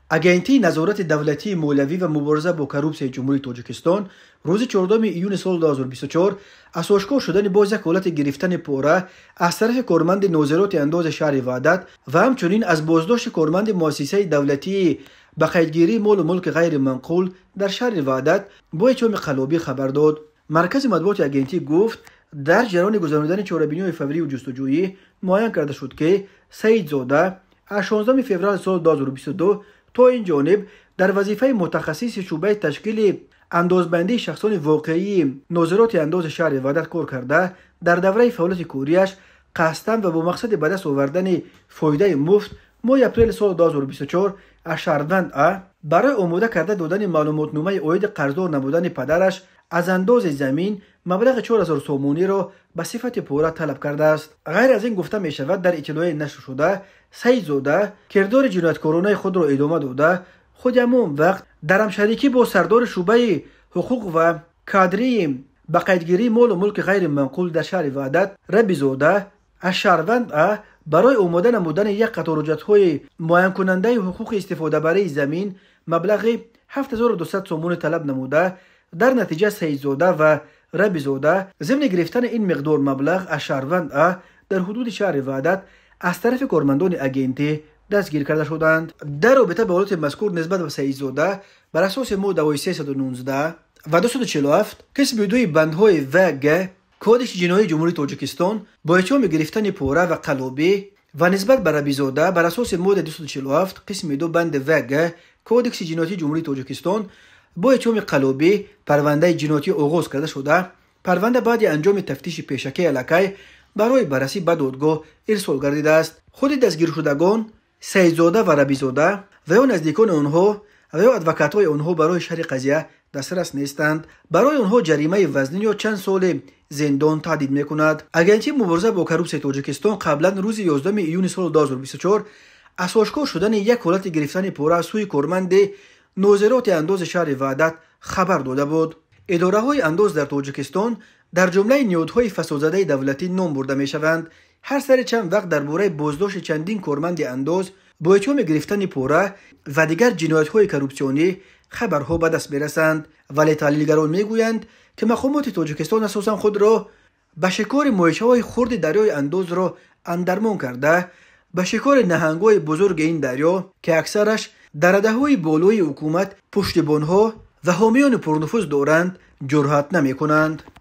агентии назорати давлатии молиявӣ ва мубориза бо коррупсияи ҷумҳурии тоҷикистон рӯзи 14 июни соли 2024 аз ошкор шудани боз як ҳолати гирифтани пора аз тарафи корманди нозироти андози шаҳри ваҳдат ва ҳамчунин аз боздошти корманди муассисаи давлатии ба қайдгирии молу мулки ғайриманқул дар шаҳри ваҳдат бо эҳтиёми қаллобӣ хабар дод. маркази матбуоти агентӣ гуфт, дар ҷараёни гузаронидани чорабиниҳои фаврию ҷустуҷӯӣ муайян карда шуд, ки Саидзода аз 16 феврали соли 2022 то ин ҷониб дар вазифаи мутахассиси шӯъбаи ташкили андозбандии шахсони воқеии нозироти андози шаҳри ваҳдат кор карда, дар давраи фаъолияти кӯрияш қасдан ва бо мақсади ба даст овардани фоидаи муфт моҳи апрели соли 2024 аз шаҳрванд А барои омода карда додани маълумотномаи оиди қарздор намудани падараш аз андози замин маблағи 4000 сомониро ба сифати пора талаб кардааст. ғайр аз ин гуфта мешавад, дар иттилоъе нашр шуда, Саидзода кирдори ҷинояткоронаи худро идома дода, худи ҳамон вақт дар ҳамшарикӣ бо сардори шӯъбаи ҳуқуқ ва кадрии ба қайдгирии молу мулки ғайриманқул дар шаҳри ваҳдат Рабизода аз шаҳрванд А барои омода намудани як қатор ҳуҷҷатҳои муайянкунандаи ҳуқуқи истифодабарии замин маблағи 7200 сомонӣ талаб намуда, дар натиҷа Саидзода ва Рабизода зимни гирифтани ин миқдор маблағ аз шаҳрванд А дар ҳудуди шаҳри ваҳдат аз тарафи кормандони агентӣ дастгир карда шуданд. дар робита ба ҳолати мазкур нисбат ба Саидзода бар асоси моддаҳои 319 ва 247 қисми 2 бандҳои В Г кодекси ҷиноии ҷумҳурии тоҷикистон бо иттиҳоми гирифтани пора ва қаллобӣ ва нисбат ба Рабизода бар асоси моддаи 247 қисми 2 банди В Г кодекси ҷиноятии ҷумҳурии тоҷикистон бо иттиҳоми қаллобӣ парвандаи ҷиноятӣ оғоз карда шуда, парванда баъди анҷоми тафтиши пешакии аллакай барои баррасӣ ба додгоҳ ирсол гардидааст. худи дастгиршудагон Саидзода ва Рабизода ва ё наздикони онҳо ва ё адвокатҳои онҳо барои шарҳи қазия дастрас нестанд. барои онҳо ҷаримаи вазнин ё чанд соли зиндон таҳдид мекунад. агентии мубориза бо коррупсияи тоҷикистон қаблан рӯзи 11 июни соли 2024 аз ошкор шудани як ҳолати гирифтани пора аз сӯи корманди нозироти андози шаҳри ваҳдат хабар дода буд. идораҳои андоз дар тоҷикистон дар ҷумлаи ниҳодҳои фасодзадаи давлатӣ ном бурда мешаванд. ҳар сари чанд вақт дар бораи боздошти чандин корманди андоз бо иттиҳоми гирифтани пора ва дигар ҷиноятҳои коррупсионӣ хабарҳо ба даст мерасанд, вале таҳлилгарон мегӯянд, ки мақомоти тоҷикистон асосан худро ба шикори моҳишаҳои хурди дарёи андозро андармон карда, ба шикори наҳангҳои бузурги ин дарё, ки аксараш дар раддаҳои болои ҳукумат пуштибонҳо ва ҳомиёни пурнуфуз доранд, ҷуръат намекунанд.